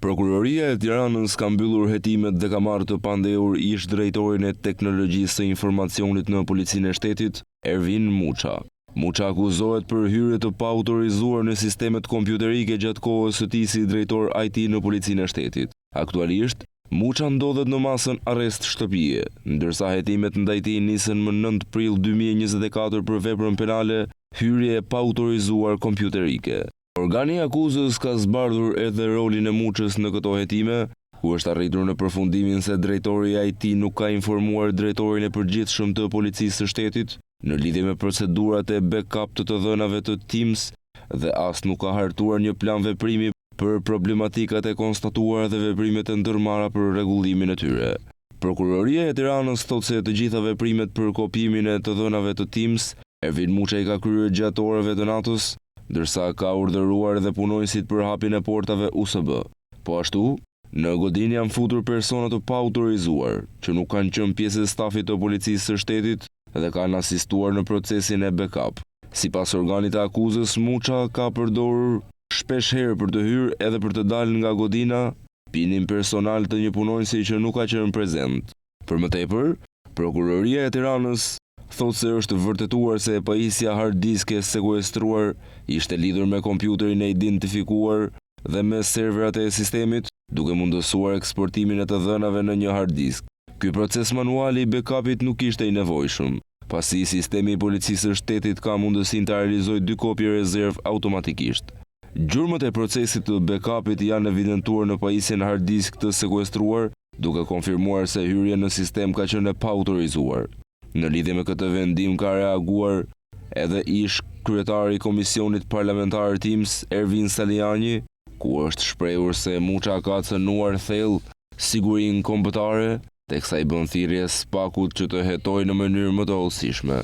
Prokuroria e Tiranës ka mbyllur hetimet dhe ka marrë të pandehur ish drejtorin e teknologjisë së informacionit në Policinë e Shtetit, Ervin Muça. Muça akuzohet për hyrje të paautorizuar në sistemet kompjuterike gjatë kohës së tij si drejtor IT në Policinë e Shtetit. Aktualisht, Muça ndodhet në masën arrest shtëpie, ndërsa hetimet ndaj tij nisën më 9 prill 2024 për veprën penale hyrje e paautorizuar kompjuterike. Organi i akuzës ka zbardhur edhe rolin e Muçës në këto hetime, ku është arritur në përfundimin se drejtori i IT nuk ka informuar drejtorin e përgjithshëm të Policisë së Shtetit në lidhje me procedurat e backup të dhënave të Teams dhe as nuk ka hartuar një plan veprimi për problematikat e konstatuara dhe veprimet e ndërmarra për rregullimin e tyre. Prokuroria e Tiranës thotë se të gjitha veprimet për kopimin e të dhënave të Teams, Ervin Muça i ka kryer gjatë orëve të natës, ndërsa ka urdhëruar edhe punonjësit për hapjen e portave USB. Po ashtu, në godinë janë futur persona të paautorizuar, që nuk kanë qenë pjesë e stafit të Policisë së Shtetit dhe kanë asistuar në procesin e backup. Sipas organit të akuzës, Muça ka përdorur shpesh herë për të hyrë edhe për të dalë nga godina pinin personal të një punonjësi që nuk ka qenë prezent. Për më tepër, Prokuroria e Tiranës thotë se është vërtetuar se pajisja hard disk e sekuestruar ishte lidhur me kompjuterin e identifikuar dhe me serverat e sistemit, duke mundësuar eksportimin e të dhënave në një hard disk. Ky proces manual i backupit nuk ishte i nevojshëm, pasi sistemi i Policisë së Shtetit ka mundësinë të realizojë 2 kopje rezervë automatikisht. Gjurmët e procesit të backupit janë evidentuar në pajisjen hard disk të sekuestruar, duke konfirmuar se hyrja në sistem ka qenë e paautorizuar. Në lidhje me këtë vendim ka reaguar edhe ish kryetari i Komisionit Parlamentar Teams, Ervin Saliani, ku është shprehur se Muça ka cënuar thellë sigurinë kombëtare, teksa i bën thirrje SPAK-ut që të hetojë në mënyrë më të hollësishme.